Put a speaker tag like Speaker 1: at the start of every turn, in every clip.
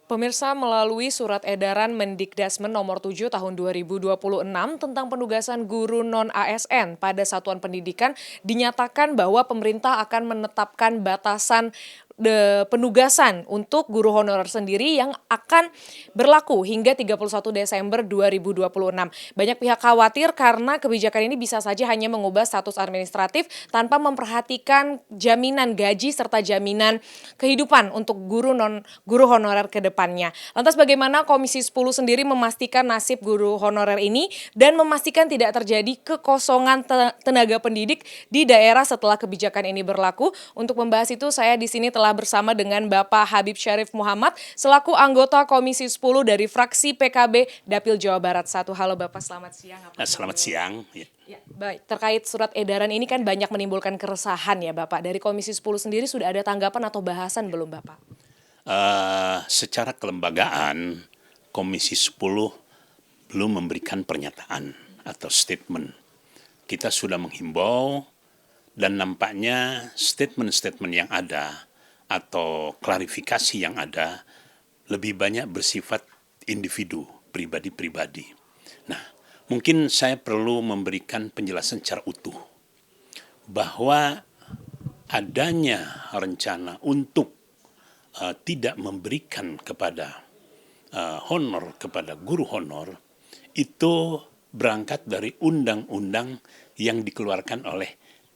Speaker 1: Pemirsa, melalui surat edaran Mendikdasmen nomor 7 tahun 2026 tentang penugasan guru non-ASN pada satuan pendidikan dinyatakan bahwa pemerintah akan menetapkan batasan penugasan untuk guru honorer sendiri yang akan berlaku hingga 31 Desember 2026. Banyak pihak khawatir karena kebijakan ini bisa saja hanya mengubah status administratif tanpa memperhatikan jaminan gaji serta jaminan kehidupan untuk guru honorer ke depannya. Lantas bagaimana Komisi 10 sendiri memastikan nasib guru honorer ini dan memastikan tidak terjadi kekosongan tenaga pendidik di daerah setelah kebijakan ini berlaku? Untuk membahas itu saya di sini telah bersama dengan Bapak Habib Syarif Muhammad selaku anggota Komisi 10 dari fraksi PKB Dapil Jawa Barat 1. Halo Bapak, selamat siang.
Speaker 2: Selamat siang.
Speaker 1: Ya, baik. Terkait surat edaran ini kan banyak menimbulkan keresahan ya Bapak. Dari Komisi 10 sendiri sudah ada tanggapan atau bahasan belum Bapak?
Speaker 2: Secara kelembagaan, Komisi 10 belum memberikan pernyataan atau statement. Kita sudah menghimbau dan nampaknya statement-statement yang ada atau klarifikasi yang ada lebih banyak bersifat individu, pribadi-pribadi. Nah, mungkin saya perlu memberikan penjelasan secara utuh bahwa adanya rencana untuk tidak memberikan kepada honor kepada guru honor itu berangkat dari undang-undang yang dikeluarkan oleh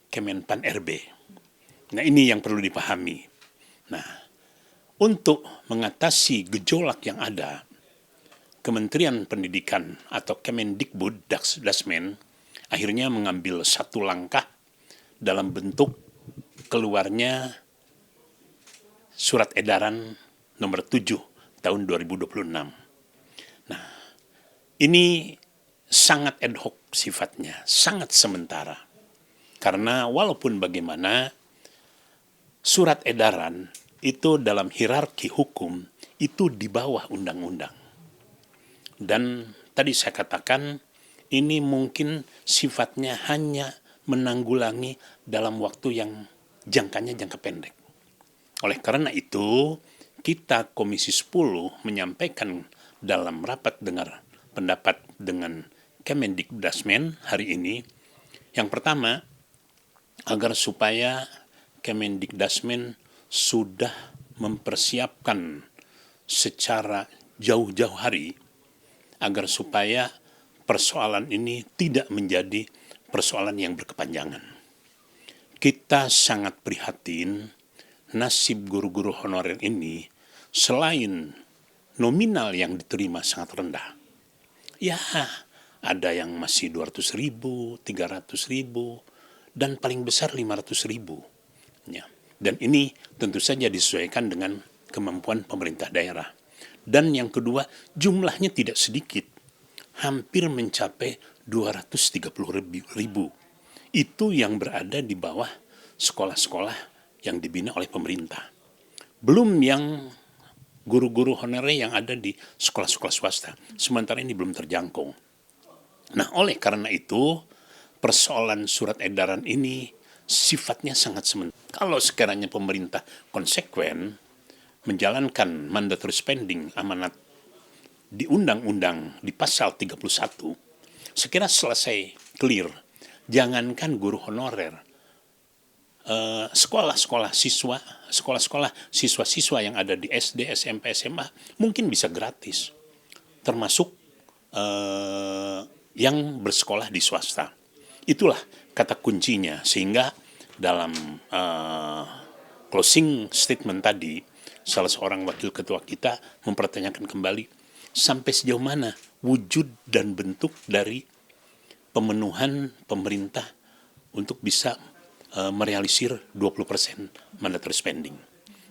Speaker 2: Kemenpan RB. Nah, ini yang perlu dipahami. Nah, untuk mengatasi gejolak yang ada, Kementerian Pendidikan atau Kemendikbud Dasmen akhirnya mengambil satu langkah dalam bentuk keluarnya surat edaran nomor 7 tahun 2026. Nah, ini sangat ad hoc sifatnya, sangat sementara. Karena walaupun bagaimana surat edaran itu dalam hierarki hukum itu di bawah undang-undang. Dan tadi saya katakan ini mungkin sifatnya hanya menanggulangi dalam waktu yang jangkanya jangka pendek. Oleh karena itu, kita Komisi 10 menyampaikan dalam rapat dengar pendapat dengan Kemendikbudasmen hari ini, yang pertama, agar supaya Kemendikbudasmen sudah mempersiapkan secara jauh-jauh hari, agar supaya persoalan ini tidak menjadi persoalan yang berkepanjangan. Kita sangat prihatin nasib guru-guru honorer ini selain nominal yang diterima sangat rendah. Ya, ada yang masih 200.000, 300.000, dan paling besar 500.000. Ya. Dan ini tentu saja disesuaikan dengan kemampuan pemerintah daerah. Dan yang kedua, jumlahnya tidak sedikit. Hampir mencapai 230.000. Itu yang berada di bawah sekolah-sekolah yang dibina oleh pemerintah. Belum yang guru-guru honorer yang ada di sekolah-sekolah swasta. Sementara ini belum terjangkau. Nah, oleh karena itu, persoalan surat edaran ini sifatnya sangat sementara. Kalau sekiranya pemerintah konsekuen menjalankan mandatory spending amanat di undang-undang di pasal 31, sekira selesai clear. Jangankan guru honorer, sekolah-sekolah siswa-siswa yang ada di SD, SMP, SMA mungkin bisa gratis, termasuk yang bersekolah di swasta. Itulah kata kuncinya, sehingga dalam closing statement tadi, salah seorang wakil ketua kita mempertanyakan kembali sampai sejauh mana wujud dan bentuk dari pemenuhan pemerintah untuk bisa merealisir 20% mandatory spending.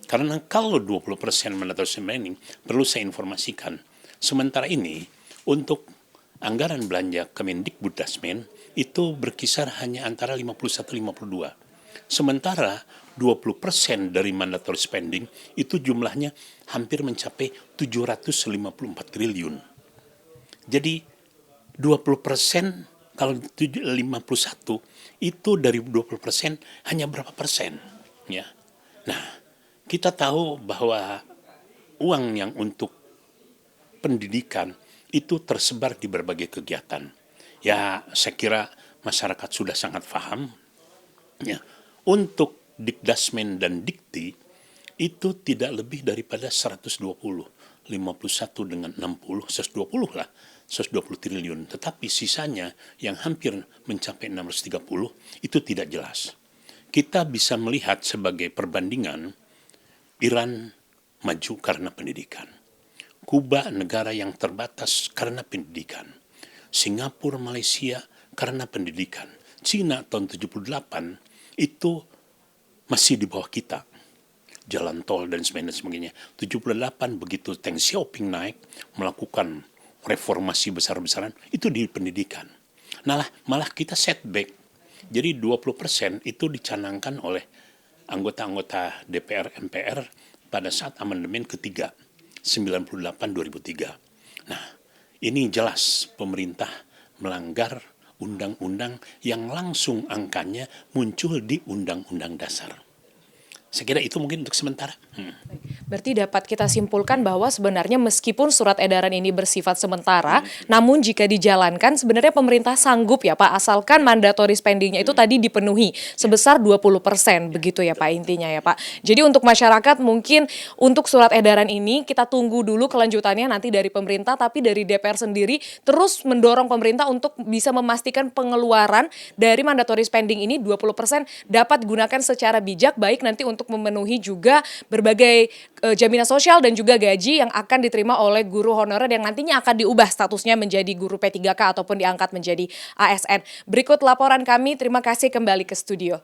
Speaker 2: Karena kalau 20% mandatory spending, perlu saya informasikan, sementara ini untuk anggaran belanja Kemendikbudasmen itu berkisar hanya antara 51-52. Sementara 20% dari mandatory spending itu jumlahnya hampir mencapai 754 triliun. Jadi 20% kalau 51 itu dari 20% hanya berapa persen, ya. Nah, kita tahu bahwa uang yang untuk pendidikan itu tersebar di berbagai kegiatan. Ya, saya kira masyarakat sudah sangat paham. Ya, untuk Dikdasmen dan Dikti itu tidak lebih daripada 120, 51 dengan 60, 120 lah, 120 triliun. Tetapi sisanya yang hampir mencapai 630 itu tidak jelas. Kita bisa melihat sebagai perbandingan, Iran maju karena pendidikan. Kuba negara yang terbatas karena pendidikan. Singapura, Malaysia karena pendidikan. Cina tahun 78 itu masih di bawah kita. Jalan tol dan sebagainya. 78 begitu Deng Xiaoping naik melakukan reformasi besar-besaran itu di pendidikan. Malah kita setback. Jadi 20% itu dicanangkan oleh anggota-anggota DPR MPR pada saat amandemen ketiga 98-2003. Nah, ini jelas pemerintah melanggar undang-undang yang langsung angkanya muncul di Undang-Undang Dasar. Saya kira itu mungkin untuk sementara.
Speaker 1: Berarti dapat kita simpulkan bahwa sebenarnya meskipun surat edaran ini bersifat sementara, namun jika dijalankan sebenarnya pemerintah sanggup ya Pak, asalkan mandatory spending-nya itu tadi dipenuhi sebesar 20%, begitu ya Pak intinya ya Pak. Jadi untuk masyarakat mungkin untuk surat edaran ini kita tunggu dulu kelanjutannya nanti dari pemerintah, tapi dari DPR sendiri terus mendorong pemerintah untuk bisa memastikan pengeluaran dari mandatory spending ini 20% dapat digunakan secara bijak, baik nanti untuk memenuhi juga berbagai jaminan sosial dan juga gaji yang akan diterima oleh guru honorer yang nantinya akan diubah statusnya menjadi guru P3K ataupun diangkat menjadi ASN. Berikut laporan kami, terima kasih kembali ke studio.